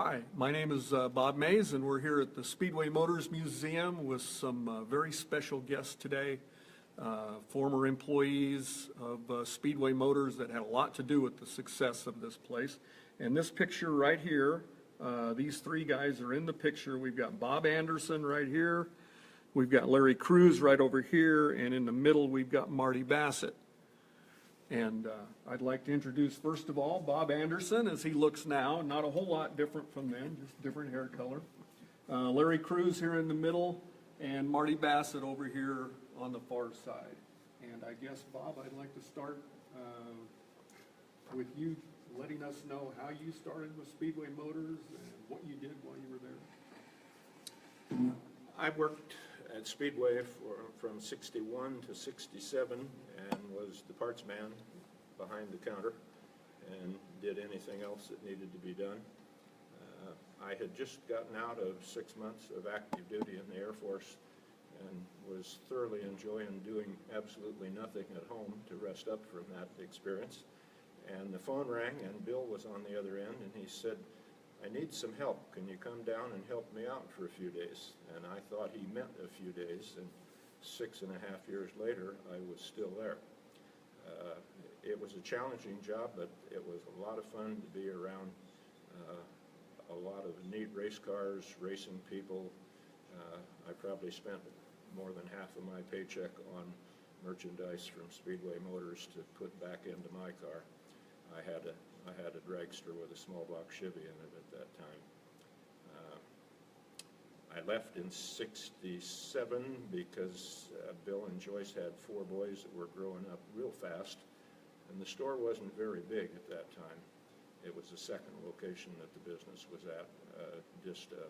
Hi, my name is Bob Mays, and we're here at the Speedway Motors Museum with some very special guests today, former employees of Speedway Motors that had a lot to do with the success of this place. And this picture right here, these three guys are in the picture. We've got Bob Anderson right here, we've got Larry Cruz right over here, and in the middle we've got Marty Bassett. And I'd like to introduce, first of all, Bob Anderson as he looks now. Not a whole lot different from then, just different hair color. Larry Cruz here in the middle, and Marty Bassett over here on the far side. And I guess, Bob, I'd like to start with you letting us know how you started with Speedway Motors and what you did while you were there. I worked at Speedway from 61 to 67 and was the parts man behind the counter and did anything else that needed to be done. I had just gotten out of 6 months of active duty in the Air Force and was thoroughly enjoying doing absolutely nothing at home to rest up from that experience. And the phone rang and Bill was on the other end and he said, "I need some help. Can you come down and help me out for a few days?" And I thought he meant a few days, and 6.5 years later, I was still there. It was a challenging job, but it was a lot of fun to be around a lot of neat race cars, racing people. I probably spent more than half of my paycheck on merchandise from Speedway Motors to put back into my car. I had a dragster with a small block Chevy in it at that time. I left in 67 because Bill and Joyce had 4 boys that were growing up real fast, and the store wasn't very big at that time. It was the second location that the business was at, just a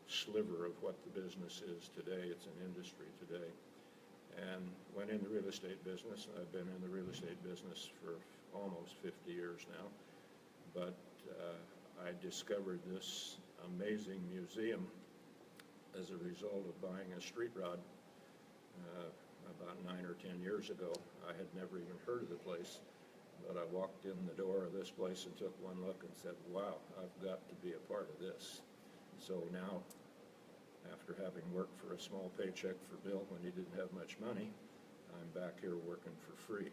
sliver of what the business is today. It's an industry today. And went in the real estate business. I've been in the real estate business for almost 50 years now. But I discovered this amazing museum as a result of buying a street rod about 9 or 10 years ago. I had never even heard of the place, but I walked in the door of this place and took one look and said, "Wow, I've got to be a part of this." So now, after having worked for a small paycheck for Bill when he didn't have much money, I'm back here working for free.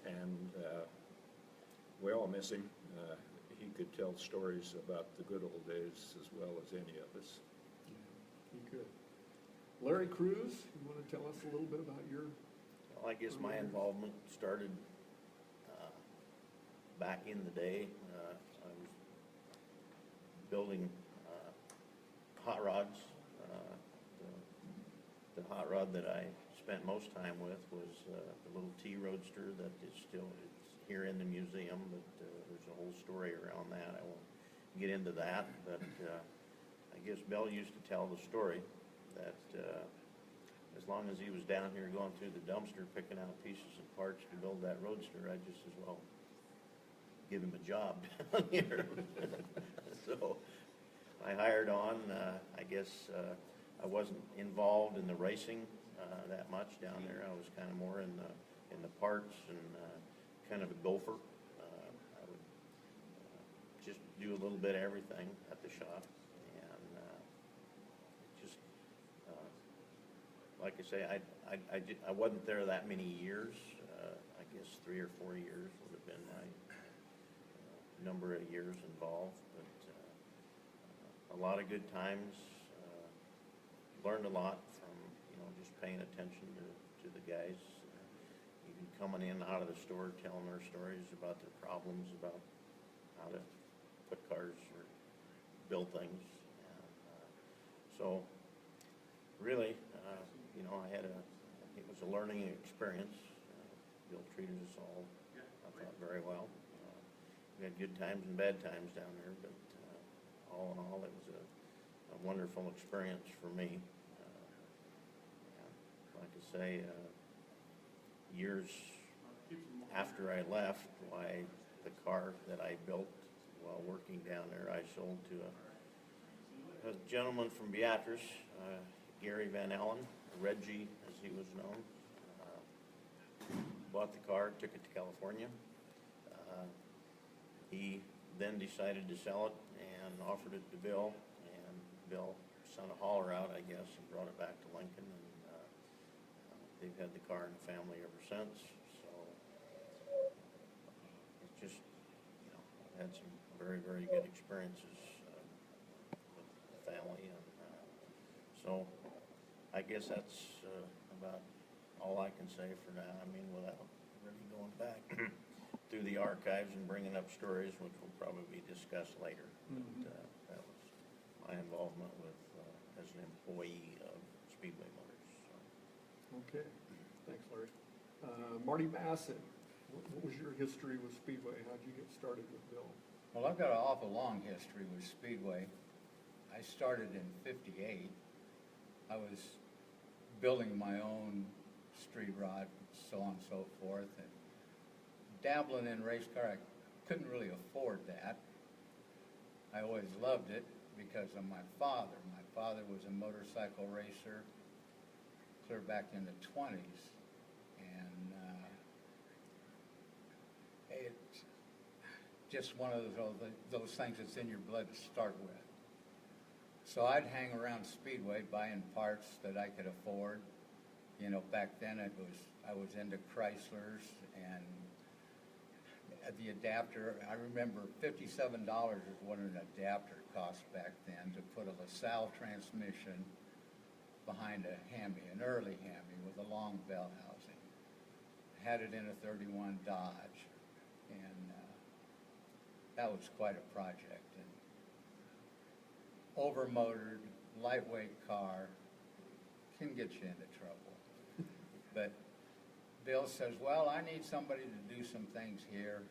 and we all miss him. He could tell stories about the good old days as well as any of us. Yeah, he could. Larry Cruz, you want to tell us a little bit about your... Well, I guess my involvement started back in the day. I was building hot rods. The hot rod that I spent most time with was the little T Roadster that is still here in the museum, but there's a whole story around that. I won't get into that, but I guess Bill used to tell the story that as long as he was down here going through the dumpster picking out pieces and parts to build that Roadster, I'd just as well give him a job down here. So I hired on. I guess I wasn't involved in the racing that much down there. I was kind of more in the parts and kind of a gopher. I would just do a little bit of everything at the shop, and just like I say, I wasn't there that many years. I guess 3 or 4 years would have been my number of years involved, but a lot of good times. Learned a lot from just paying attention to the guys. Even coming in out of the store, telling their stories about their problems, about how to put cars or build things. And, so really, it was a learning experience. Bill treated us all, I thought, very well. We had good times and bad times down there, but all in all, it was a wonderful experience for me. Like I say, years after I left, why the car that I built while working down there, I sold to a gentleman from Beatrice, Gary Van Allen, Reggie as he was known. Bought the car, took it to California. He then decided to sell it and offered it to Bill, and Bill sent a hauler out, I guess, and brought it back to Lincoln, and they've had the car in the family ever since. So it's just, you know, I've had some very, very good experiences with the family, and so I guess that's about all I can say for now. I mean, without really going back through the archives and bringing up stories, which will probably be discussed later. But that was my involvement with, as an employee of Speedway Motors. So. Okay, thanks, Larry. Marty Bassett, what was your history with Speedway? How'd you get started with Bill? Well, I've got an awful long history with Speedway. I started in '58. I was building my own street rod, so on and so forth, and dabbling in race car. I couldn't really afford that. I always loved it because of my father. My father was a motorcycle racer clear back in the 20s, and it's just one of those things that's in your blood to start with. So I'd hang around Speedway buying parts that I could afford. You know, back then I was into Chryslers, and the adapter, I remember $57 is what an adapter cost back then to put a LaSalle transmission behind a Hemi, an early Hemi with a long bell housing. Had it in a 31 Dodge, and that was quite a project. And overmotored, lightweight car can get you into trouble. But Bill says, well, I need somebody to do some things here.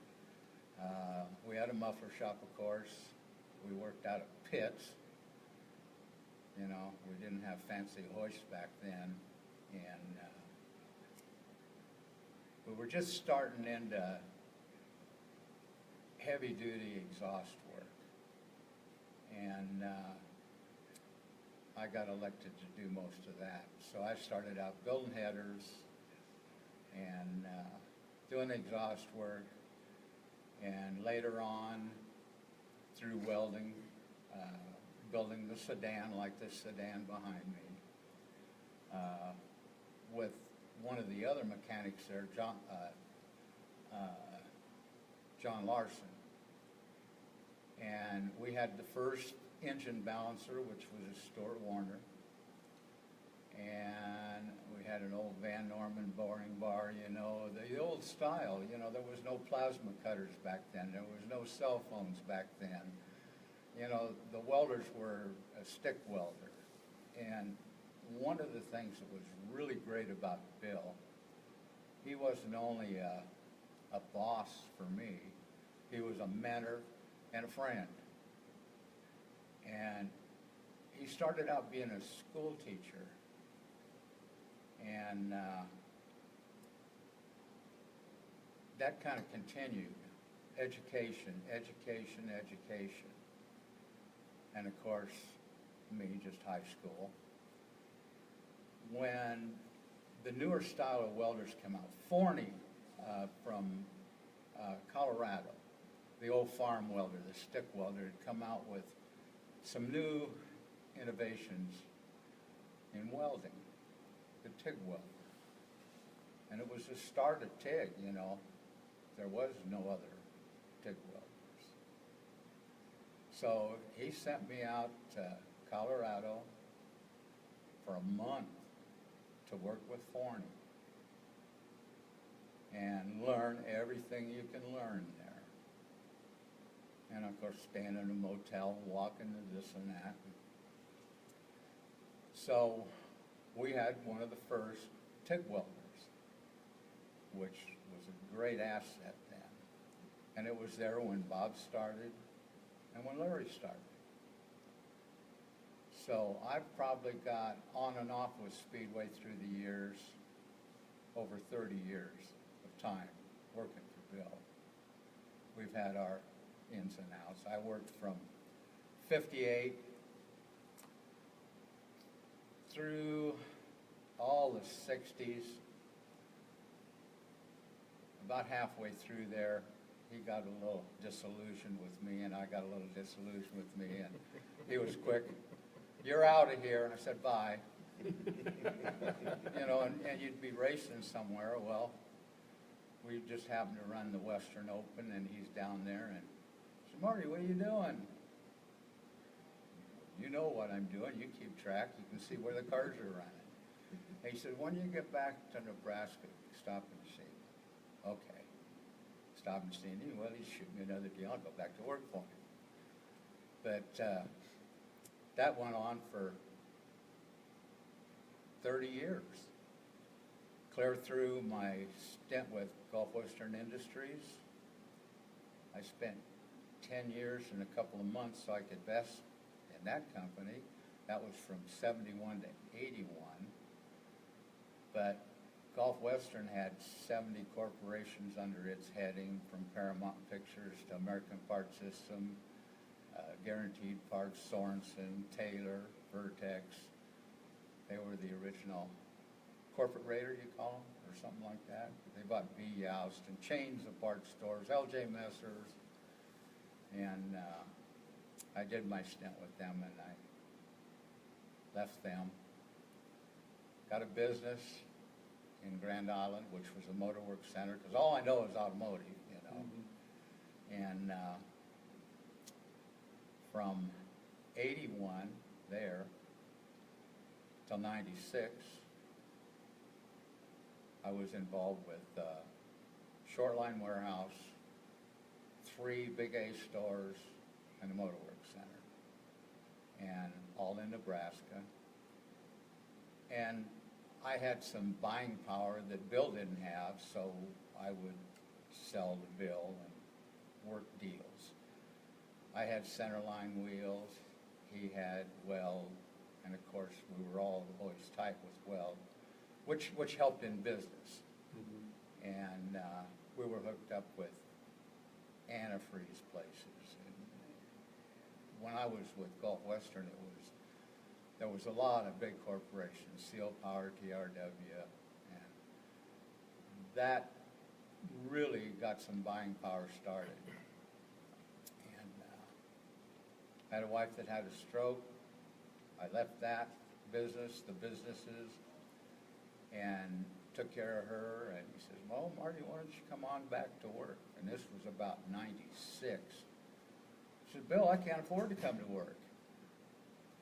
We had a muffler shop, of course. We worked out of pits. You know, we didn't have fancy hoists back then. And we were just starting into heavy-duty exhaust work. And I got elected to do most of that. So I started out building headers and doing exhaust work, and later on through welding, building the sedan like this sedan behind me, with one of the other mechanics there, John Larson. And we had the first engine balancer, which was a Stuart Warner. And we had an old Van Norman boring bar, you know, the old style. You know, there was no plasma cutters back then. There was no cell phones back then. You know, the welders were a stick welder. And one of the things that was really great about Bill, he wasn't only a boss for me, he was a mentor and a friend. And he started out being a school teacher. And that kind of continued. Education, education, education. And of course, me, just high school. When the newer style of welders came out, Forney from Colorado, the old farm welder, the stick welder, had come out with some new innovations in welding, the TIG welder. And it was the start of TIG, you know. There was no other TIG welders. So he sent me out to Colorado for a month to work with Forney and learn everything you can learn there. And of course, staying in a motel, walking to this and that. So we had one of the first TIG welders, which was a great asset then. And it was there when Bob started and when Larry started. So I've probably got on and off with Speedway through the years, over 30 years of time working for Bill. We've had our ins and outs. I worked from 58 through all the 60s. About halfway through there, he got a little disillusioned with me, and I got a little disillusioned with me, and he was quick. You're out of here, and I said, bye. You know, and you'd be racing somewhere. Well, we just happened to run the Western Open, and he's down there, and I said, Marty, what are you doing? You know what I'm doing. You keep track. You can see where the cars are running. And he said, when you get back to Nebraska, stop and see me. Okay. Stop and see me. Well, he's shooting me another deal. I'll go back to work for him. But that went on for 30 years. Clear through my stint with Gulf Western Industries. I spent 10 years and a couple of months so I could vest in that company. That was from 71 to 81. But Gulf Western had 70 corporations under its heading, from Paramount Pictures to American Part System, Guaranteed Parts, Sorensen, Taylor, Vertex. They were the original corporate raider, you call them, or something like that. They bought B. Youst and chains of parts stores, L.J. Messers, and I did my stint with them, and I left them. Got a business in Grand Island, which was a motorworks center, because all I know is automotive, you know. And from 81 there till 96, I was involved with Shortline Warehouse, 3 Big A stores, and a motorworks center, and all in Nebraska. And I had some buying power that Bill didn't have, so I would sell to Bill and work deals. I had centerline wheels, he had weld, and of course we were all always tight with weld, which helped in business. And we were hooked up with antifreeze places. And when I was with Gulf Western, there was a lot of big corporations, Seal Power, TRW, and that really got some buying power started. And I had a wife that had a stroke. I left that business, the businesses, and took care of her. And he says, well, Marty, why don't you come on back to work? And this was about 96. I said, Bill, I can't afford to come to work.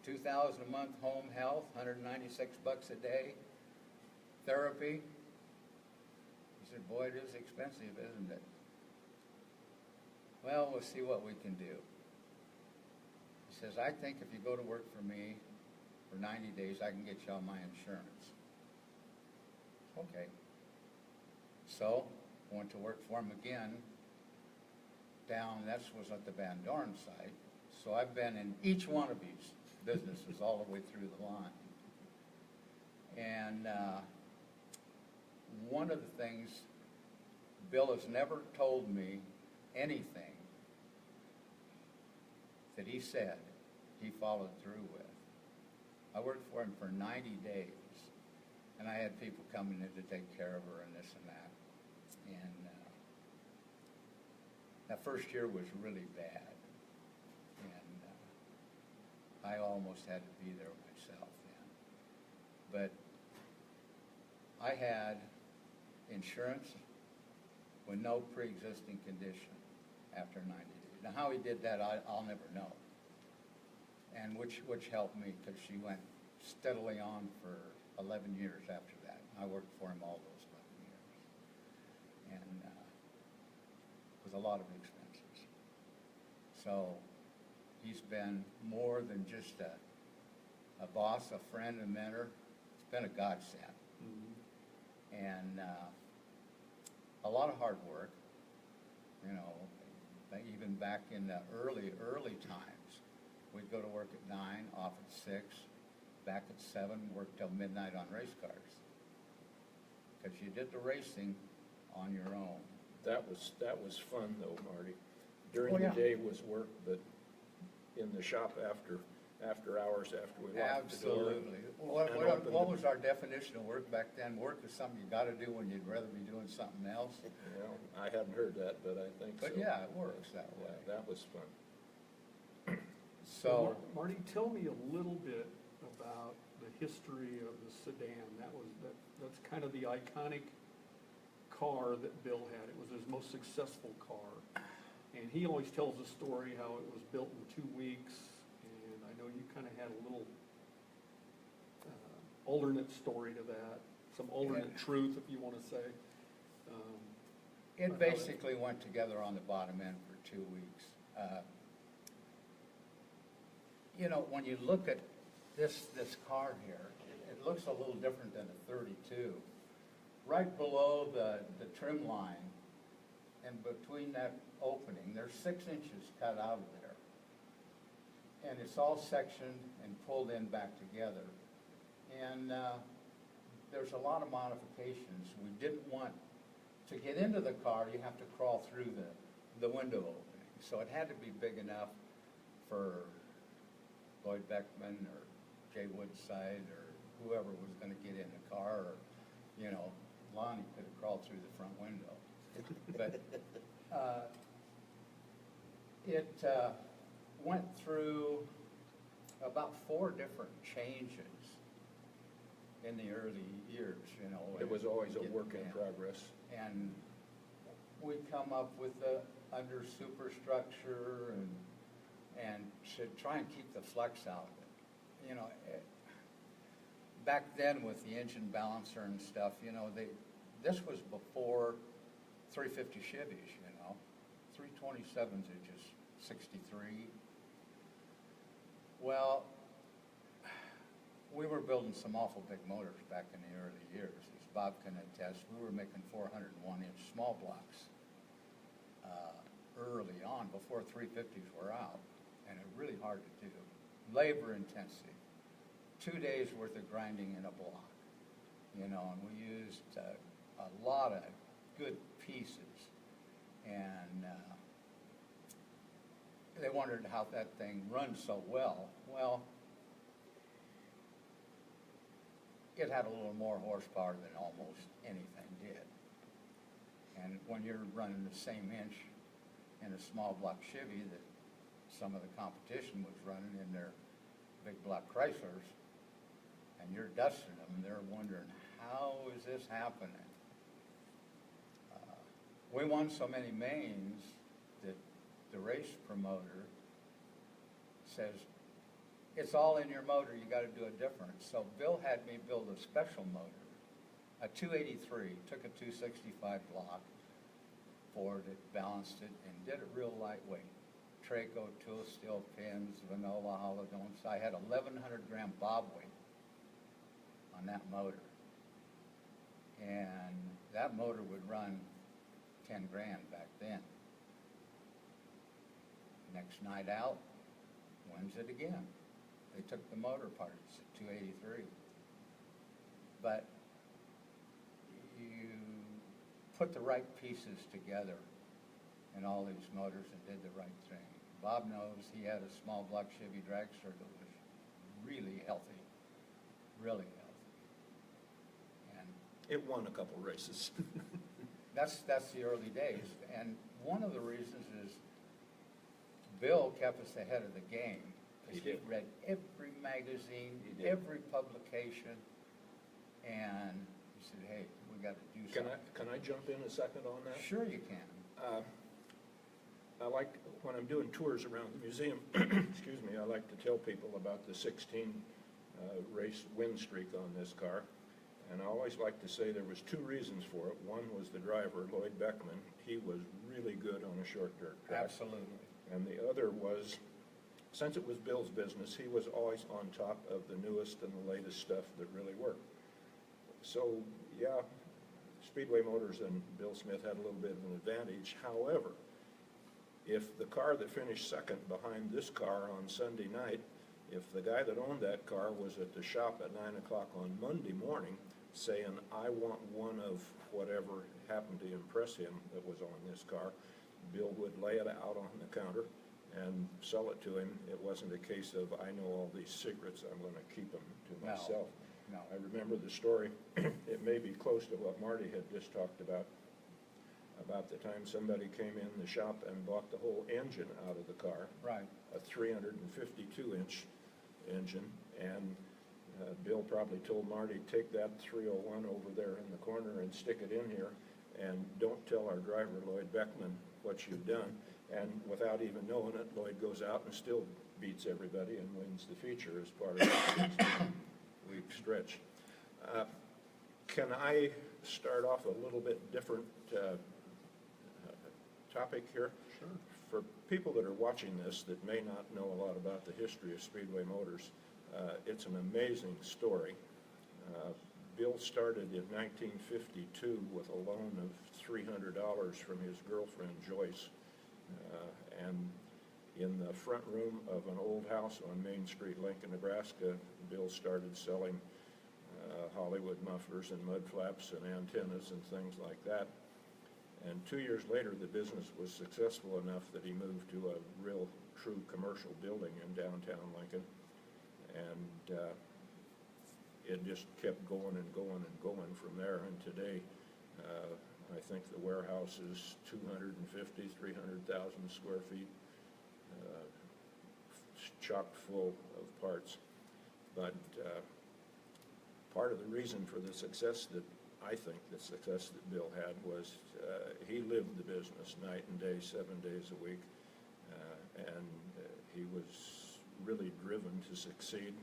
$2,000 a month home health, $196 a day, therapy. He said, boy, it is expensive, isn't it? Well, we'll see what we can do. He says, I think if you go to work for me for 90 days, I can get you on my insurance. Okay. So, I went to work for him again down, that was at the Van Dorn site. So I've been in each one of these businesses all the way through the line. And one of the things, Bill has never told me anything that he said he followed through with. I worked for him for 90 days, and I had people coming in to take care of her and this and that. And that first year was really bad. I almost had to be there myself then. But I had insurance with no pre-existing condition after 90 days. Now, how he did that, I'll never know. And which helped me, because she went steadily on for 11 years after that. I worked for him all those 11 years. And with a lot of expenses. So he's been more than just a boss, a friend, a mentor. It's been a godsend. And a lot of hard work, you know, even back in the early times. We'd go to work at 9, off at 6, back at 7, work till midnight on race cars. Because you did the racing on your own. That was fun though, Marty. During Oh, yeah. the day was work, but in the shop after, after hours, after we locked the door. Absolutely. What, and what, opened what the- was our definition of work back then? Work is something you gotta do when you'd rather be doing something else. Well, I hadn't heard that, but I think so. But yeah, it works that Yeah, way. that was fun. So, Marty, tell me a little bit about the history of the sedan. That's kind of the iconic car that Bill had. It was his most successful car. And he always tells the story how it was built in 2 weeks. And I know you kind of had a little alternate story to that, some alternate truth, if you want to say. it basically went together on the bottom end for 2 weeks. You know, when you look at this car here, it looks a little different than a 32. Right below the trim line, and between that opening, there's 6 inches cut out of there. And it's all sectioned and pulled in back together. And there's a lot of modifications. We didn't want, to get into the car, you have to crawl through the window opening. So it had to be big enough for Lloyd Beckman or Jay Woodside or whoever was gonna get in the car, or, you know, Lonnie could have crawled through the front window. But it went through about 4 different changes in the early years, you know. It was always a Getting work in in. progress. And we come up with the under superstructure and to try and keep the flex out of it. You know, back then with the engine balancer and stuff, you know, this was before 350 Chevys, you know. 327s are just 63. Well, we were building some awful big motors back in the early years. As Bob can attest, we were making 401-inch small blocks early on, before 350s were out, and it's really hard to do. Labor intensive. 2 days worth of grinding in a block, you know, and we used a lot of good pieces, and they wondered how that thing runs so well. Well, it had a little more horsepower than almost anything did. And when you're running the same inch in a small block Chevy that some of the competition was running in their big block Chryslers, and you're dusting them, and they're wondering, how is this happening? We won so many mains that the race promoter says, it's all in your motor, you got to do it different. So Bill had me build a special motor, a 283, took a 265 block, Ford it, balanced it, and did it real lightweight. Traco tool steel pins, vanilla hollow domes. I had 1,100 gram bob weight on that motor. And that motor would run 10 grand back then. Next night out, wins it again. They took the motor parts at 283. But you put the right pieces together in all these motors and did the right thing. Bob knows he had a small block Chevy dragster that was really healthy, really healthy. And It won a couple races. that's the early days. And one of the reasons is Bill kept us ahead of the game. He He did. read every magazine, He did. every publication, and he said, hey, we got to do something. Can I jump in a second on that? Sure you can. I like, when I'm doing tours around the museum, excuse me, I like to tell people about the 16 race win streak on this car. And I always like to say there was 2 reasons for it. One was the driver, Lloyd Beckman. He was really good on a short dirt track. Absolutely. And the other was, since it was Bill's business, he was always on top of the newest and the latest stuff that really worked. So, yeah, Speedway Motors and Bill Smith had a little bit of an advantage. However, if the car that finished second behind this car on Sunday night, if the guy that owned that car was at the shop at 9 o'clock on Monday morning saying, I want one of whatever happened to impress him that was on this car, Bill would lay it out on the counter and sell it to him. It wasn't a case of, I know all these secrets, I'm going to keep them to myself. No. I remember the story, it may be close to what Marty had just talked about the time somebody came in the shop and bought the whole engine out of the car. Right. A 352-inch engine, and Bill probably told Marty, take that 301 over there in the corner and stick it in here, and don't tell our driver, Lloyd Beckman, what you've done. And without even knowing it, Lloyd goes out and still beats everybody and wins the feature as part of the 16-week stretch. Can I start off a little bit different topic here? Sure. For people that are watching this that may not know a lot about the history of Speedway Motors, it's an amazing story. Bill started in 1952 with a loan of $300 from his girlfriend Joyce, and in the front room of an old house on Main Street, Lincoln, Nebraska, Bill started selling Hollywood mufflers and mud flaps and antennas and things like that. And 2 years later, the business was successful enough that he moved to a real, true commercial building in downtown Lincoln. And it just kept going and going and going from there. And today, I think the warehouse is 250, 300,000 square feet, chock full of parts. But part of the reason for the success that I think the success that Bill had was he lived the business night and day, 7 days a week, and he was really driven to succeed.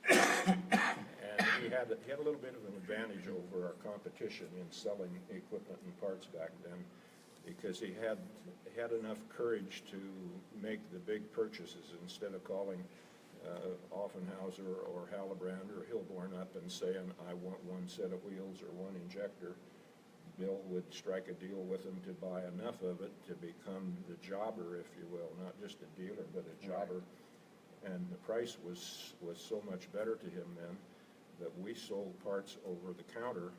And he had a little bit of an advantage over our competition in selling equipment and parts back then, because he had enough courage to make the big purchases instead of calling Offenhauser or Hallibrand or Hilborn up and saying, I want one set of wheels or one injector. Bill would strike a deal with him to buy enough of it to become the jobber, if you will, not just a dealer, but a jobber. And the price was so much better to him then that we sold parts over the counter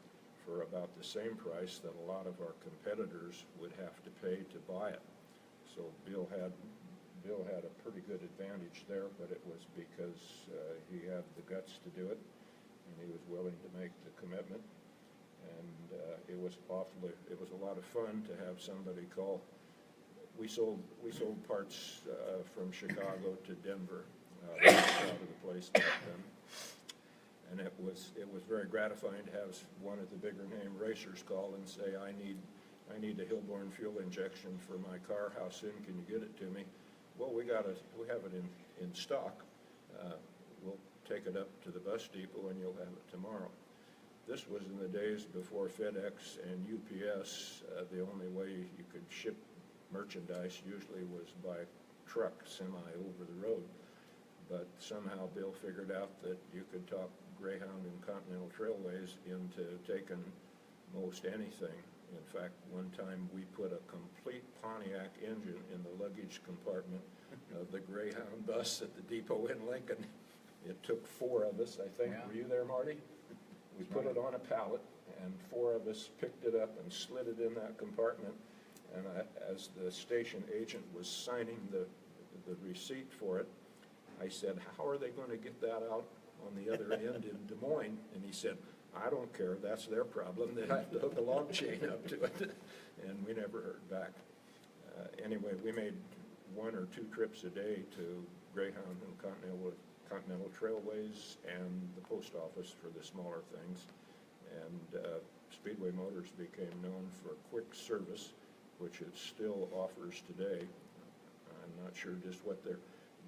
for about the same price that a lot of our competitors would have to pay to buy it. So Bill had a pretty good advantage there, but it was because he had the guts to do it, and he was willing to make the commitment. And it was a lot of fun to have somebody call. We sold parts from Chicago to Denver, out of the place back then, and it was very gratifying to have one of the bigger name racers call and say, I need a Hilborn fuel injection for my car. How soon can you get it to me? Well, we have it in stock. We'll take it up to the bus depot and you'll have it tomorrow. This was in the days before FedEx and UPS. The only way you could ship merchandise usually was by truck, semi over the road. But somehow Bill figured out that you could talk Greyhound and Continental Trailways into taking most anything. In fact, one time we put a complete Pontiac engine in the luggage compartment of the Greyhound bus at the depot in Lincoln. It took 4 of us, I think. Yeah. Were you there, Marty? We put it on a pallet, and 4 of us picked it up and slid it in that compartment. And as the station agent was signing the receipt for it, I said, how are they going to get that out on the other end in Des Moines? And he said, I don't care, that's their problem. They have to hook a log chain up to it. And we never heard back. Anyway, we made 1 or 2 trips a day to Greyhound and Continental Trailways and the post office for the smaller things. And Speedway Motors became known for quick service, which it still offers today. I'm not sure just what their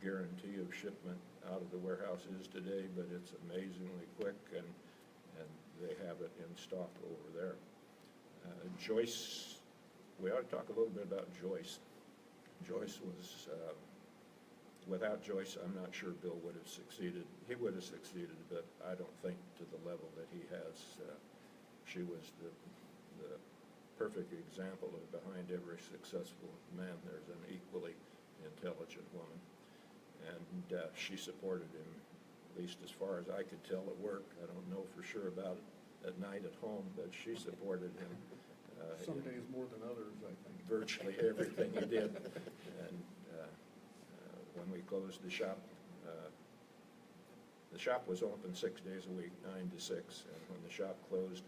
guarantee of shipment out of the warehouse is today, but it's amazingly quick, and they have it in stock over there. Joyce, we ought to talk a little bit about Joyce. Joyce was, without Joyce, I'm not sure Bill would have succeeded. He would have succeeded, but I don't think to the level that he has. She was the perfect example of behind every successful man, there's an equally intelligent woman. And she supported him, at least as far as I could tell at work. I don't know for sure about it at night at home, but she supported him. Some days more than others, I think. Virtually everything he did. And closed the shop. The shop was open 6 days a week, 9 to 6, and when the shop closed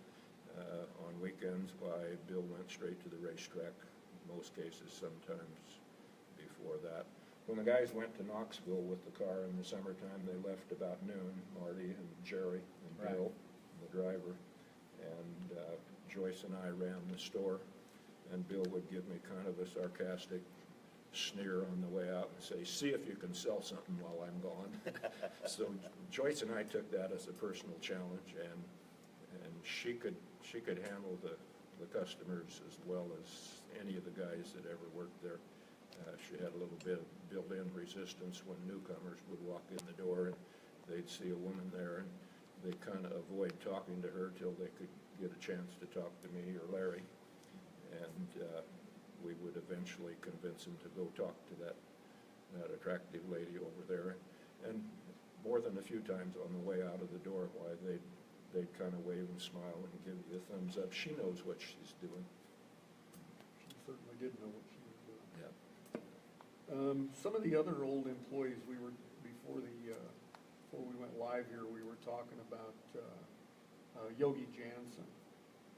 on weekends, why, Bill went straight to the racetrack, most cases, sometimes before that. When the guys went to Knoxville with the car in the summertime, they left about noon, Marty and Jerry and Right. Bill, the driver, and Joyce and I ran the store, and Bill would give me kind of a sarcastic sneer on the way out and say, see if you can sell something while I'm gone. So Joyce and I took that as a personal challenge, and she could handle the customers as well as any of the guys that ever worked there. She had a little bit of built-in resistance when newcomers would walk in the door and they'd see a woman there, and they'd kind of avoid talking to her till they could get a chance to talk to me or Larry. And we would eventually convince him to go talk to that attractive lady over there. And more than a few times on the way out of the door, why they'd kind of wave and smile and give you a thumbs up. She knows what she's doing. She certainly did know what she was doing. Yeah. Some of the other old employees, before we went live here, we were talking about Yogi Jansen.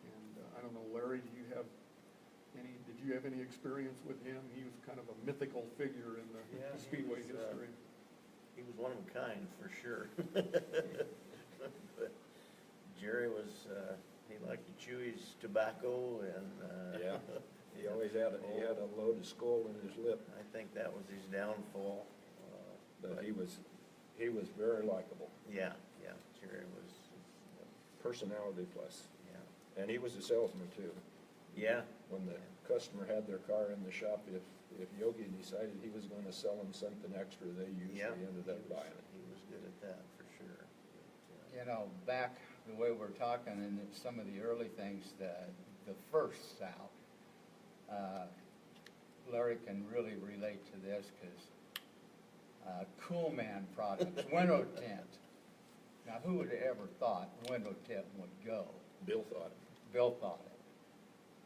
And I don't know, Larry, did you have any experience with him? He was kind of a mythical figure in the Speedway history. He was one of a kind, for sure. But Jerry was, he liked to chew his tobacco and. Yeah, he always had a load of skull in his lip. I think that was his downfall. But he was very likable. Yeah, Jerry was, Personality plus. yeah. And he was a salesman too. Yeah. When the customer had their car in the shop, if Yogi decided he was going to sell them something extra, they usually ended up buying it. He was good at that, for sure. But, You know, back the way we're talking, and some of the early things, the first South, Larry can really relate to this, because Cool Man products, window tint. Now, who would have ever thought window tint would go? Bill thought it. Bill thought it.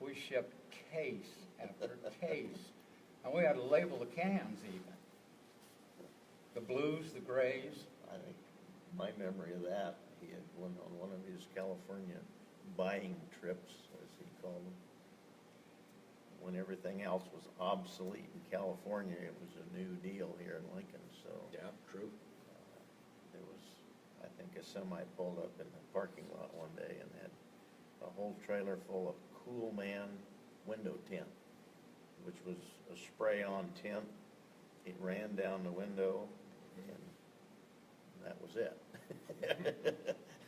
We shipped case after case, and we had to label the cans even. The blues, the grays. I think my memory of that, he had on one of his California buying trips, as he called them, when everything else was obsolete in California, it was a new deal here in Lincoln, so. Yeah, true. There was, I think, a semi pulled up in the parking lot one day and had a whole trailer full of Cool Man window tint, which was a spray-on tint. It ran down the window, and that was it.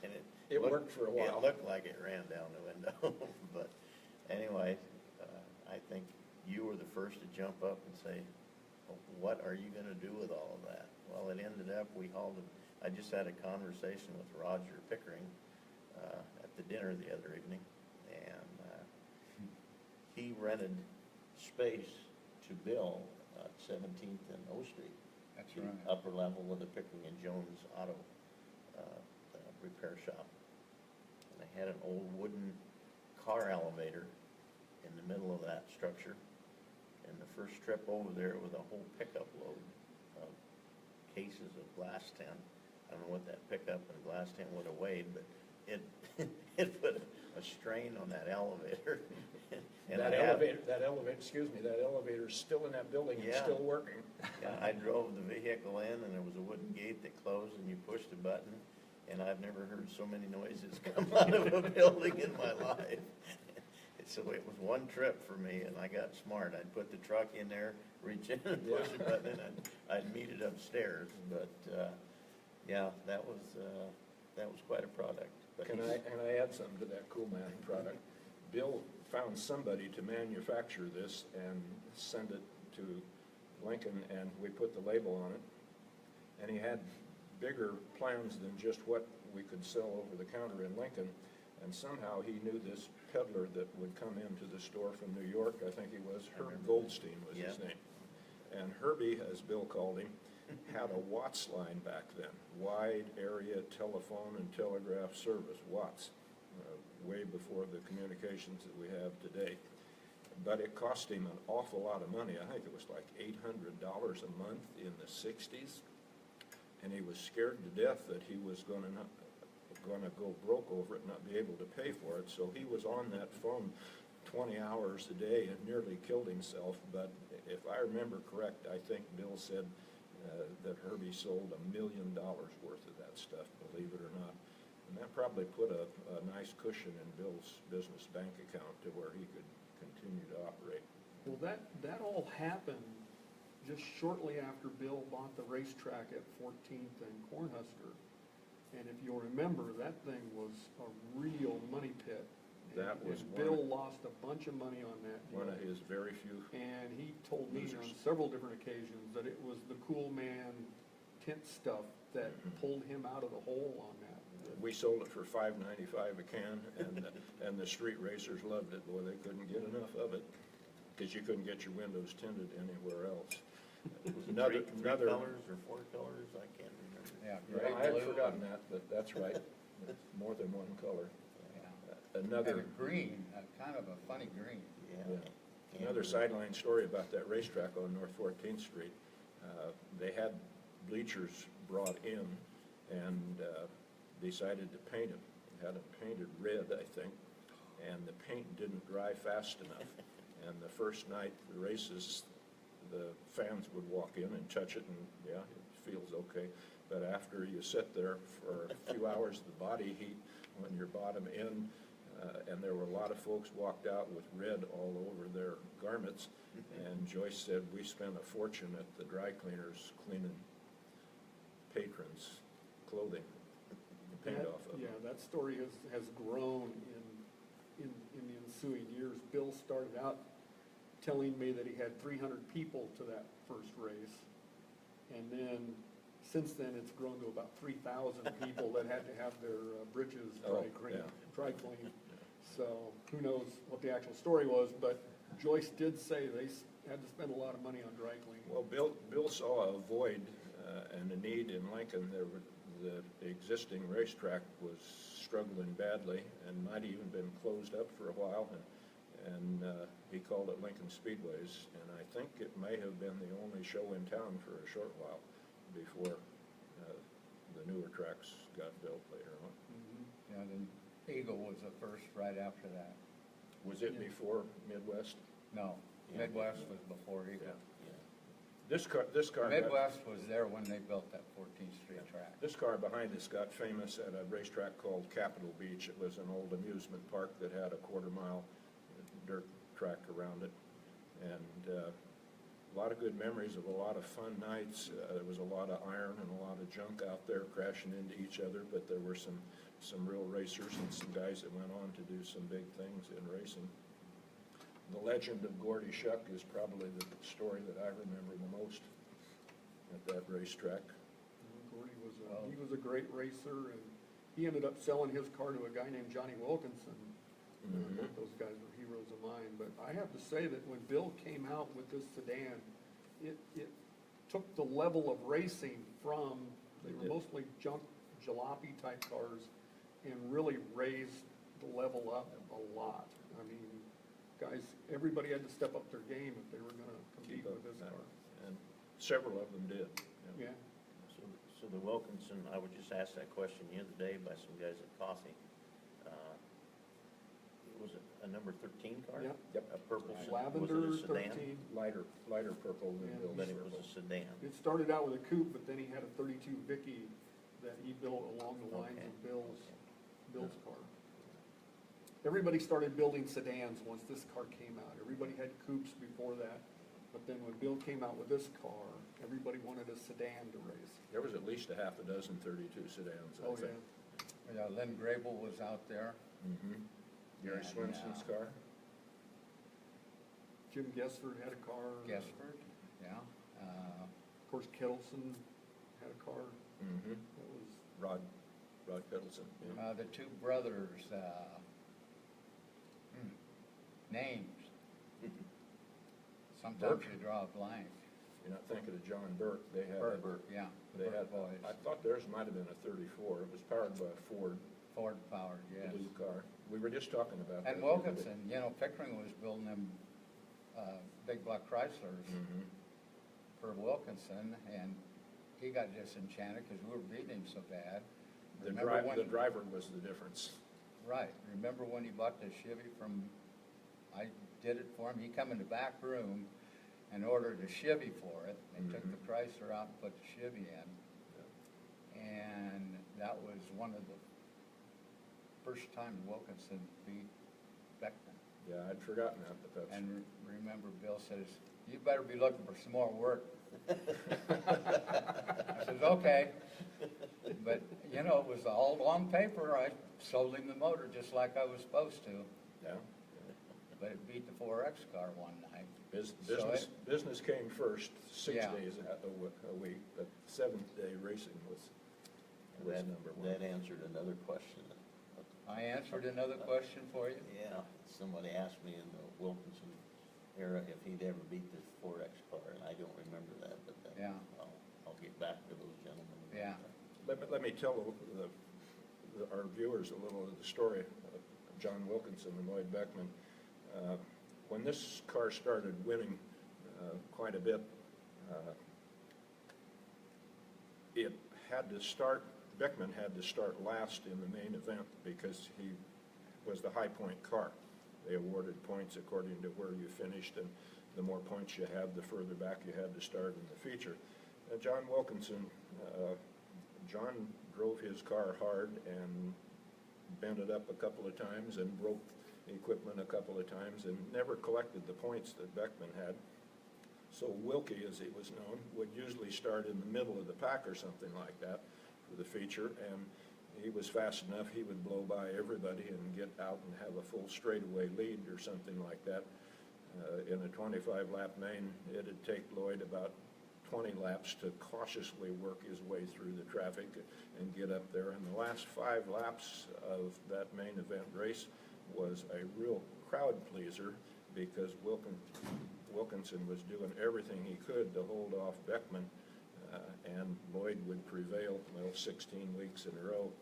And It worked for a while. It looked like it ran down the window, but anyway, I think you were the first to jump up and say, well, what are you gonna do with all of that? Well, it ended up, we hauled it. I just had a conversation with Roger Pickering at the dinner the other evening, and he rented space to Bill at 17th and O Street. That's the right. Upper level of the Pickering and Jones Auto repair shop. And they had an old wooden car elevator in the middle of that structure. And the first trip over there was a whole pickup load of cases of glass tint. I don't know what that pickup and glass tint would have weighed, but it it put a strain on that elevator. And That elevator's still in that building and Yeah. still working. Yeah, I drove the vehicle in, and there was a wooden gate that closed, and you pushed a button, and I've never heard so many noises come out of a building in my life. So it was one trip for me, and I got smart. I'd put the truck in there, reach in and push a button, and I'd meet it upstairs. But yeah, that was quite a product. But Can I add something to that Cool Man product? Bill found somebody to manufacture this and send it to Lincoln, and we put the label on it. And he had bigger plans than just what we could sell over the counter in Lincoln. And somehow he knew this peddler that would come into the store from New York. I think he was Herb Goldstein was his name. And Herbie, as Bill called him, had a Watts line back then, wide area telephone and telegraph service, Watts, way before the communications that we have today. but it cost him an awful lot of money. I think it was like $800 a month in the 60s. And he was scared to death that he was gonna go broke over it and not be able to pay for it. So he was on that phone 20 hours a day and nearly killed himself. But if I remember correct, I think Bill said that Herbie sold $1 million worth of that stuff, believe it or not. And that probably put a nice cushion in Bill's business bank account to where he could continue to operate. Well, that all happened just shortly after Bill bought the racetrack at 14th and Cornhusker. And if you'll remember, that thing was a real money pit. That was and Bill lost a bunch of money on that deal. One of his very few. And he told me losers. on several different occasions that it was the Cool Man tent stuff that pulled him out of the hole on that. We sold it for $5.95 a can, and the street racers loved it. Boy, they couldn't get enough of it, because you couldn't get your windows tinted anywhere else. Three colors or four colors, I can't remember. Yeah, Yeah, gray, I had blue, forgotten that, but that's right. It's more than one color. yeah. Another. And a green, kind of a funny green. Yeah. Another sideline story about that racetrack on North 14th Street. They had bleachers brought in and decided to paint them. Had them painted red, I think, and the paint didn't dry fast enough. And the first night, the races, the fans would walk in and touch it, and yeah, it feels okay. But after you sit there for a few hours, the body heat, when you're bottom end, and there were a lot of folks walked out with red all over their garments. And Joyce said, we spent a fortune at the dry cleaners cleaning patrons' clothing, the paint off of Yeah, them. that story has grown in the ensuing years. Bill started out telling me that he had 300 people to that first race. And then, since then, it's grown to about 3,000 people that had to have their britches dry cleaned. So, who knows what the actual story was, but Joyce did say they had to spend a lot of money on dry cleaning. Well, Bill saw a void and a need in Lincoln. The existing racetrack was struggling badly and might have even been closed up for a while, and he called it Lincoln Speedways, and I think it may have been the only show in town for a short while before the newer tracks got built later on. Yeah, then Eagle was the first right after that. Was it Yeah. before Midwest? No, Yeah. Midwest was before Eagle. Yeah. This car. Midwest was there when they built that 14th Street track. This car behind us got famous at a racetrack called Capitol Beach. It was an old amusement park that had a quarter-mile dirt track around it. And a lot of good memories of a lot of fun nights. There was a lot of iron and a lot of junk out there crashing into each other, but there were some real racers and some guys that went on to do some big things in racing. The legend of Gordy Shuck is probably the story that I remember the most at that racetrack. Gordy was a great racer, and he ended up selling his car to a guy named Johnny Wilkinson. Mhm. Those guys were heroes of mine. But I have to say that when Bill came out with this sedan, it took the level of racing from, they It were did. mostly junk jalopy type cars, and really raised the level up a lot. I mean, guys, everybody had to step up their game if they were gonna compete Keep up with this that. car. And several of them did. Yeah. So the Wilkinson, I was just asked that question the other day by some guys at Coffee. Was it a number 13 car? Yeah. Yep. A purple, was Lavender it a sedan? 13. Lighter purple than Yeah. Bill's Then it purple. was a sedan. It started out with a coupe, but then he had a 32 Vicky that he built along the lines Okay. of Bill's car. Everybody started building sedans once this car came out. Everybody had coupes before that, but then when Bill came out with this car, everybody wanted a sedan to race. There was at least a half a dozen 32 sedans, I Oh, think. yeah. Yeah, Lynn Grable was out there. Mhm. Gary Yeah, Swenson's yeah. car. Jim Gessford had a car. Guessford, yeah. Of course, Kettleson had a car. Mhm. That was, Rod Kettleson. Yeah. The two brothers, names. Sometimes Burke. you draw a blank. You're not thinking of John Burke. They had. Burke, yeah, the They had. Burke boys. I thought theirs might have been a 34. It was powered by a Ford Ford powered, yes. blue car. We were just talking about that. And the other day. Wilkinson, you know, Pickering was building them big block Chryslers Mhm. for Wilkinson, and he got disenchanted because we were beating him so bad. The Remember when- the driver was the difference. Right, remember when he bought the Chevy from, I did it for him, he come in the back room and ordered a Chevy for it. They took the Chrysler out and put the Chevy in. And that was one of the first times Wilkinson beat Beckman. Yeah, I'd forgotten that, but that's, And remember, Bill says, "You better be looking for some more work." I says, "Okay." But, you know, it was all on paper. I sold him the motor just like I was supposed to, yeah. but it beat the 4X car one night. So Business came first, 6 Yeah. days a week, but seventh day racing was number one. That answered another question. I answered another question for you. Yeah, somebody asked me in the Wilkinson era if he'd ever beat the 4X car, and I don't remember that, but then Yeah. I'll get back to those gentlemen. Yeah. Let me tell our viewers a little of the story of John Wilkinson and Lloyd Beckman. When this car started winning quite a bit, it had to start, Beckman had to start last in the main event because he was the high point car. They awarded points according to where you finished, and the more points you had, the further back you had to start in the feature. John Wilkinson, John drove his car hard and bent it up a couple of times and broke the equipment a couple of times and never collected the points that Beckman had. So Wilkie, as he was known, would usually start in the middle of the pack or something like that for the feature, and he was fast enough, he would blow by everybody and get out and have a full straightaway lead or something like that. In a 25-lap main, it'd take Lloyd about 20 laps to cautiously work his way through the traffic and get up there. And the last 5 laps of that main event race was a real crowd pleaser because Wilkinson was doing everything he could to hold off Beckman, and Lloyd would prevail, 16 weeks in a row.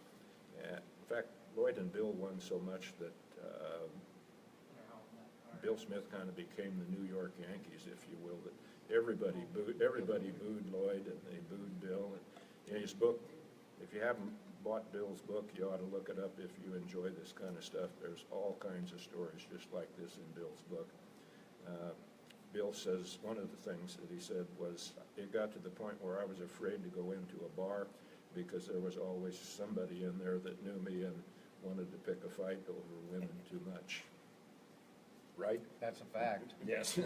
In fact, Lloyd and Bill won so much that Bill Smith kind of became the New York Yankees, if you will, that everybody booed Lloyd and they booed Bill. And in his book, if you haven't bought Bill's book, you ought to look it up if you enjoy this kind of stuff. There's all kinds of stories just like this in Bill's book. Bill says one of the things that he said was, it got to the point where I was afraid to go into a bar because there was always somebody in there that knew me and wanted to pick a fight over women too much. Right? That's a fact. Yes.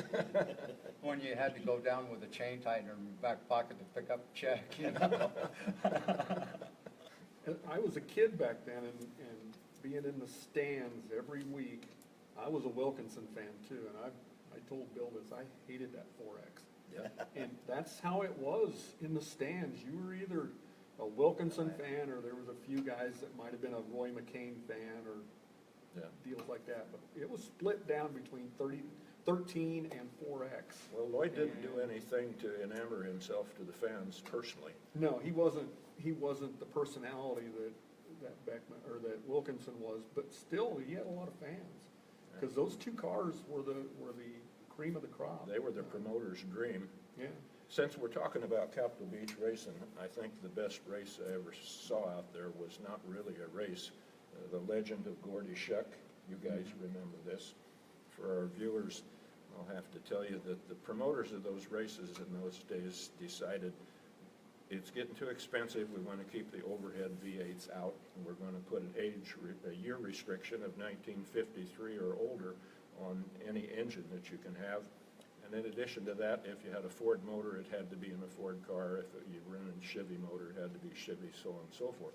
When you had to go down with a chain tightener in your back pocket to pick up a check, you know? I was a kid back then, and being in the stands every week, I was a Wilkinson fan too, and I told Bill this, I hated that 4X. Yeah. And that's how it was in the stands. You were either a Wilkinson fan, or there was a few guys that might have been a Roy McCain fan, or deals like that. But it was split down between 13 and 4X. Well, Lloyd didn't do anything to enamor himself to the fans personally. No, he wasn't the personality that Beckman or that Wilkinson was, but still he had a lot of fans because those two cars were the cream of the crop. They were the promoter's dream. Yeah. Since we're talking about Capitol Beach racing, I think the best race I ever saw out there was not really a race. The Legend of Gordy Shuck, you guys remember this. For our viewers, I'll have to tell you that the promoters of those races in those days decided it's getting too expensive, we want to keep the overhead V8s out, and we're going to put a year restriction of 1953 or older on any engine that you can have. And in addition to that, if you had a Ford motor, it had to be in a Ford car. If you were in a Chevy motor, it had to be Chevy, so on and so forth.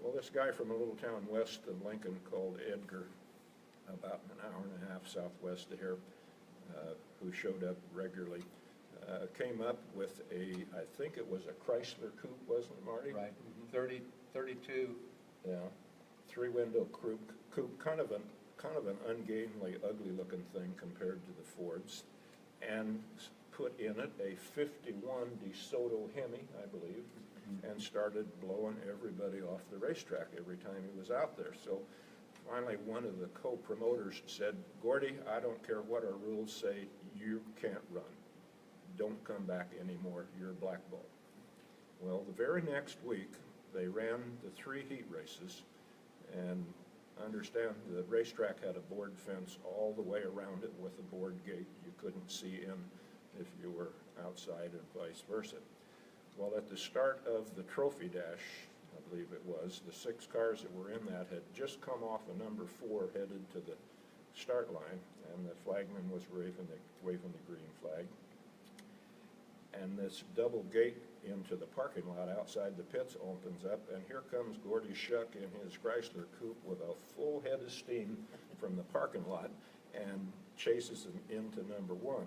Well, this guy from a little town west of Lincoln called Edgar, about an hour and a half southwest of here, who showed up regularly, came up with I think it was a Chrysler coupe, wasn't it, Marty? Right, 32. Yeah, 3-window coupe, kind of an ungainly, ugly-looking thing compared to the Fords, and put in it a 51 DeSoto Hemi, I believe, and started blowing everybody off the racetrack every time he was out there. So finally, one of the co-promoters said, "Gordy, I don't care what our rules say, you can't run. Don't come back anymore, you're blackballed. Well, the very next week, they ran the 3 heat races, and understand the racetrack had a board fence all the way around it with a board gate. You couldn't see in if you were outside and vice versa. Well, at the start of the trophy dash, I believe it was, the 6 cars that were in that had just come off of number 4 headed to the start line, and the flagman was waving the green flag. And this double gate into the parking lot outside the pits opens up, and here comes Gordy Shuck in his Chrysler coupe with a full head of steam from the parking lot and chases him into number 1.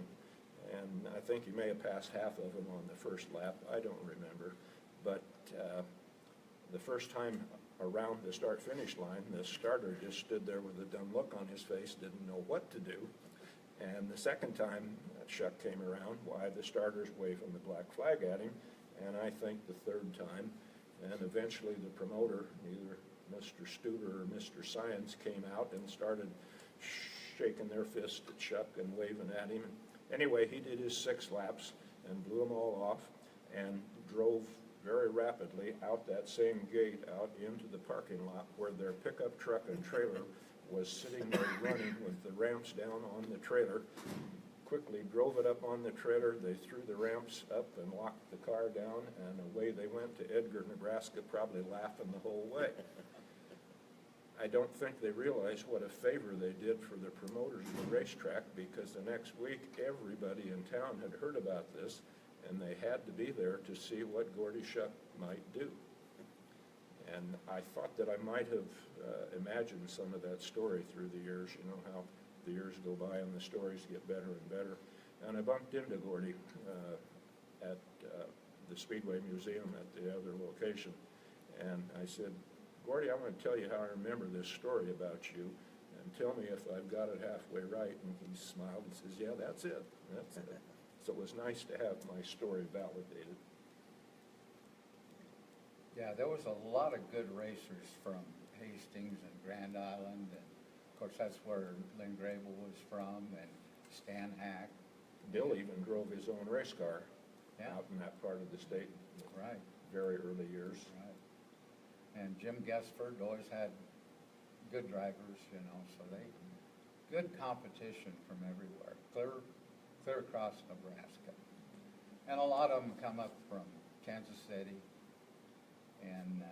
And I think he may have passed half of them on the first lap. I don't remember. But the first time around the start-finish line, the starter just stood there with a dumb look on his face, didn't know what to do. And the second time Shuck came around, why, the starter's waving the black flag at him. And I think the third time, and eventually the promoter, either Mr. Studer or Mr. Science, came out and started shaking their fist at Shuck and waving at him. Anyway, he did his 6 laps and blew them all off and drove very rapidly out that same gate out into the parking lot where their pickup truck and trailer was sitting there running with the ramps down on the trailer. Quickly drove it up on the trailer, they threw the ramps up and locked the car down, and away they went to Edgar, Nebraska, probably laughing the whole way. I don't think they realized what a favor they did for the promoters of the racetrack, because the next week everybody in town had heard about this, and they had to be there to see what Gordy Shuck might do. And I thought that I might have imagined some of that story through the years, you know, how the years go by and the stories get better and better. And I bumped into Gordy at the Speedway Museum at the other location, and I said, Gordy, I want to tell you how I remember this story about you, and tell me if I've got it halfway right. And he smiled and says, yeah, that's it. That's it. So it was nice to have my story validated. Yeah, there was a lot of good racers from Hastings and Grand Island, and of course that's where Lynn Grable was from, and Stan Hack. Bill even drove his own race car out in that part of the state. Right. Very early years. Right. And Jim Gesford always had good drivers, you know, so good competition from everywhere, clear across Nebraska. And a lot of them come up from Kansas City, and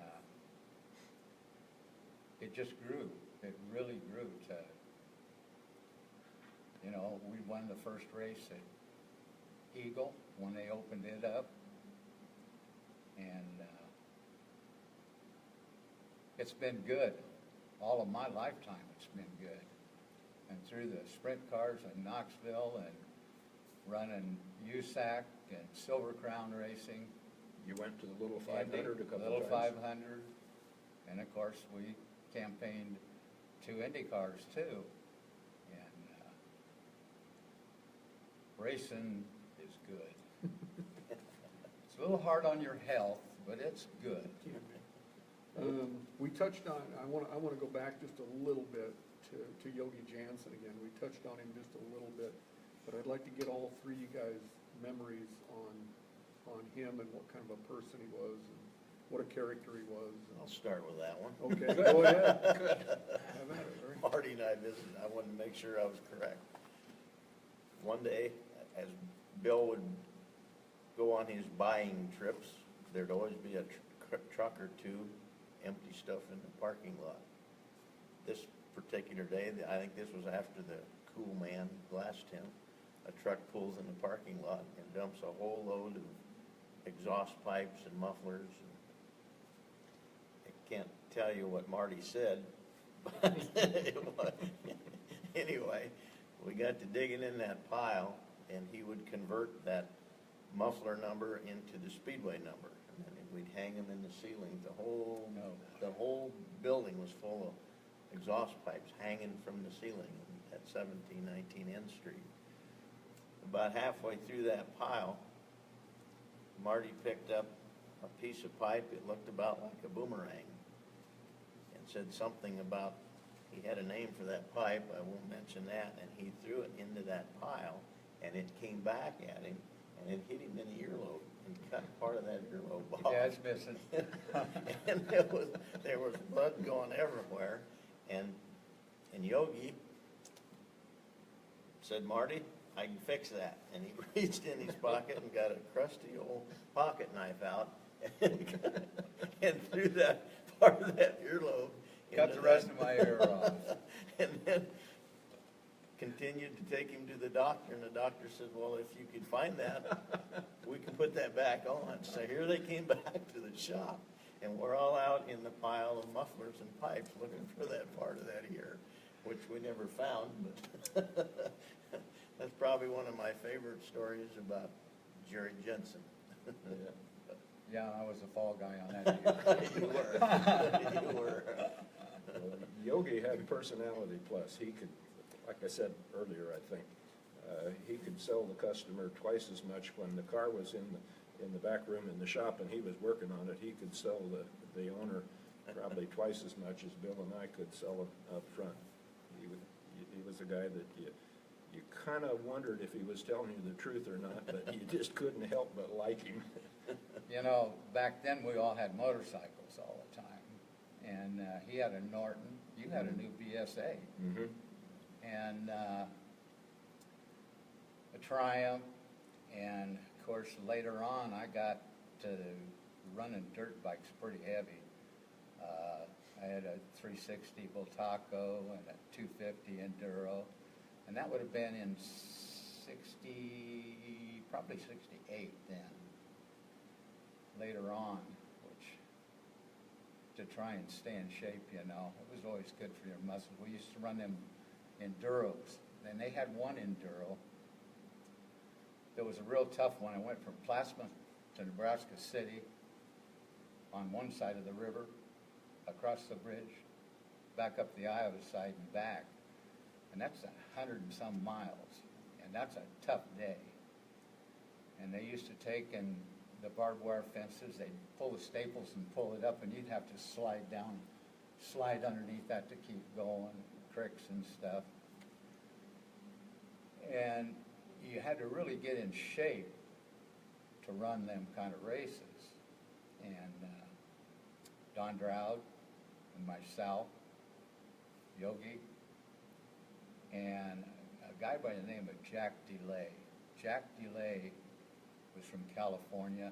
it just grew. It really grew to, you know, we won the first race at Eagle when they opened it up, and it's been good. All of my lifetime it's been good. And through the sprint cars in Knoxville and running USAC and Silver Crown Racing. You went to the Little 500 a couple Little times. 500. And of course we campaigned 2 Indy cars too. And racing is good. It's a little hard on your health, but it's good. We touched on, I want to go back just a little bit to Yogi Jansen again. We touched on him just a little bit, but I'd like to get all 3 of you guys' memories on him and what kind of a person he was and what a character he was. I'll start with that one. Okay, go ahead. Good. Have at it, Larry. Marty and I visited, I wanted to make sure I was correct. One day, as Bill would go on his buying trips, there'd always be a truck or 2 empty stuff in the parking lot. This particular day, I think this was after the Cool Man glass tent, a truck pulls in the parking lot and dumps a whole load of exhaust pipes and mufflers. I can't tell you what Marty said, but anyway, we got to digging in that pile, and he would convert that muffler number into the Speedway number. And then we'd hang them in the ceiling. The whole building was full of exhaust pipes hanging from the ceiling at 1719 N Street. About halfway through that pile, Marty picked up a piece of pipe. It looked about like a boomerang, and said something about, he had a name for that pipe, I won't mention that, and he threw it into that pile, and it came back at him, and it hit him in the earlobe, and cut part of that earlobe off. Yeah, it's missing. And there was blood going everywhere, and Yogi said, "Marty, I can fix that." And he reached in his pocket and got a crusty old pocket knife out and threw that part of that earlobe. Cut into the rest that. of my ear off. And then continued to take him to the doctor, and the doctor said, "Well, if you could find that, we can put that back on." So here they came back to the shop, and we're all out in the pile of mufflers and pipes looking for that part of that ear, which we never found, but that's probably one of my favorite stories about Jerry Jensen. Yeah, I was the fall guy on that deal. You were. You were. Yogi had personality plus. He could, like I said earlier, I think, he could sell the customer twice as much when the car was in the back room in the shop and he was working on it. He could sell the owner probably twice as much as Bill and I could sell him up front. He was a guy that you kind of wondered if he was telling you the truth or not, but you just couldn't help but like him. You know, back then we all had motorcycles all the time, and he had a Norton, you had a new BSA, Mm-hmm. and a Triumph, and of course later on I got to running dirt bikes pretty heavy. I had a 360 Voltaco and a 250 Enduro, and that would have been in probably 68 then. Later on, which to try and stay in shape, you know, it was always good for your muscles. We used to run them Enduros, and they had one Enduro that was a real tough one. It went from Plasma to Nebraska City on one side of the river, across the bridge, back up the Iowa side and back, and that's 100 and some miles, and that's a tough day. And they used to take and the barbed wire fences, they'd pull the staples and pull it up, and you'd have to slide underneath that to keep going, cricks and stuff. And you had to really get in shape to run them kind of races. And Don Dowd and myself, Yogi, and a guy by the name of Jack DeLay. Jack DeLay was from California,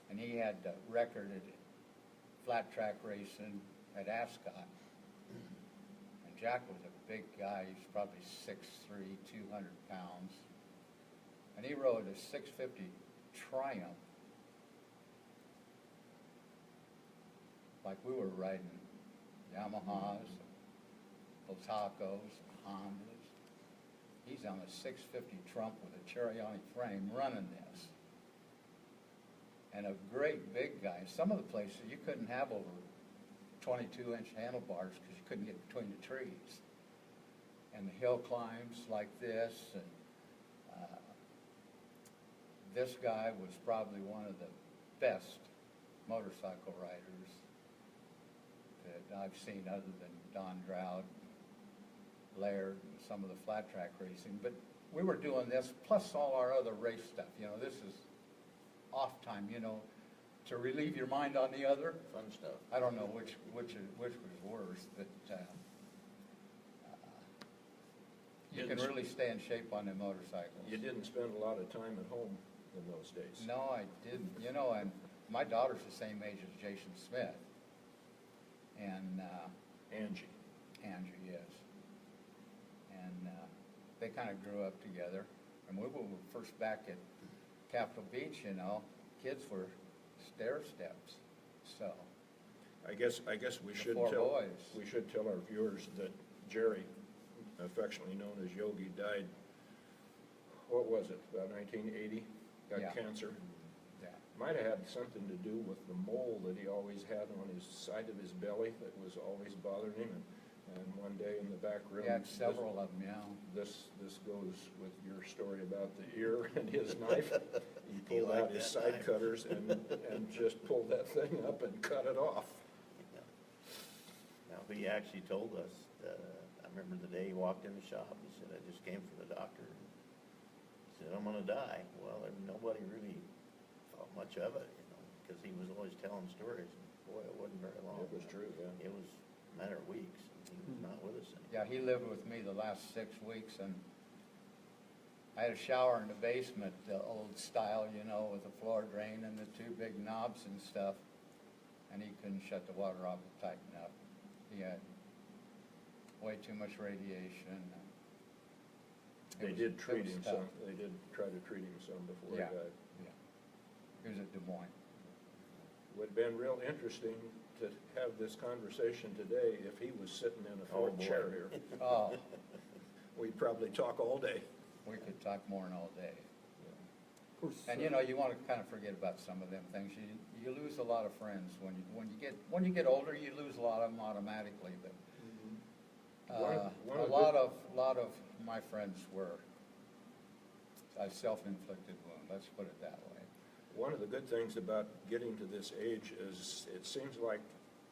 and he had recorded flat track racing at Ascot. And Jack was a big guy. He's probably 6'3", 200 pounds. And he rode a 650 Triumph like we were riding Yamahas, Voltacos, Hondas. He's on a 650 Trump with a Chariani frame running this. And a great big guy. Some of the places you couldn't have over 22-inch handlebars because you couldn't get between the trees. And the hill climbs like this. And this guy was probably one of the best motorcycle riders that I've seen other than Don Dowd, Laird, and some of the flat track racing. But we were doing this plus all our other race stuff. You know, this is off time, you know, to relieve your mind on the other. Fun stuff. I don't know which was worse, but you can really stay in shape on the motorcycles. You didn't spend a lot of time at home in those days. No, I didn't. You know, and my daughter's the same age as Jason Smith. And Angie. Andrew, yes. And they kind of grew up together. And we were first back at Capitol Beach, you know, kids were stair steps. So I guess we should four tell boys. our viewers that Jerry, affectionately known as Yogi, died. What was it? About 1980. Got Yeah. cancer. Yeah. Might have had something to do with the mole that he always had on his side of his belly that was always bothering him. And one day in the back room, He had several of them, yeah. This goes with your story about the ear and his knife. He He pulled liked out his that side knife. cutters and just pulled that thing up and cut it off. Now, he actually told us, I remember the day he walked in the shop, he said, "I just came from the doctor. said, I'm gonna die. Well, nobody really thought much of it, you know, because he was always telling stories. Boy, it wasn't very long. It was true, yeah. It was a matter of weeks. He was not with us anymore. Yeah, he lived with me the last 6 weeks, and I had a shower in the basement, the old style, you know, with the floor drain and the 2 big knobs and stuff, and he couldn't shut the water off and tighten up. He had way too much radiation. They did treat him some, they did try to treat him some before he Yeah, died. yeah. He was at Des Moines. Would've been real interesting to have this conversation today if he was sitting in a Oh, Ford boy. chair here. Oh, We'd probably talk all day. we could talk more than all day. Of course, And you know, you want to kind of forget about some of them things. You lose a lot of friends when you get older. You lose a lot of them automatically. But One a of lot of my friends were a self-inflicted wound. Let's put it that way. One of the good things about getting to this age is it seems like,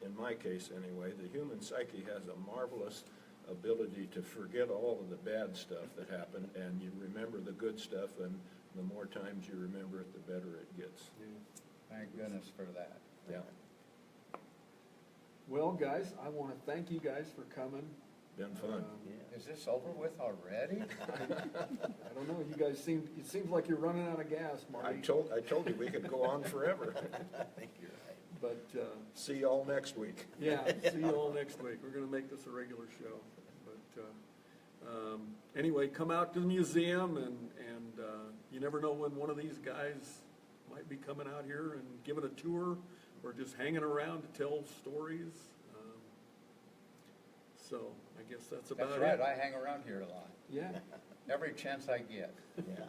in my case anyway, the human psyche has a marvelous ability to forget all of the bad stuff that happened, and you remember the good stuff, and the more times you remember it, the better it gets. Thank goodness for that. Yeah. well, guys, I want to thank you guys for coming. Been fun. Yeah. Is this over with already? I don't know, you guys it seems like you're running out of gas, I Marty. told you we could go on forever. I think you're right. But, See y'all next week. yeah, see you all next week. We're gonna make this a regular show. But, anyway, come out to the museum and you never know when one of these guys might be coming out here and giving a tour or just hanging around to tell stories. So I guess that's about That's it. right. I hang around here a lot. Yeah. Every chance I get. Yeah.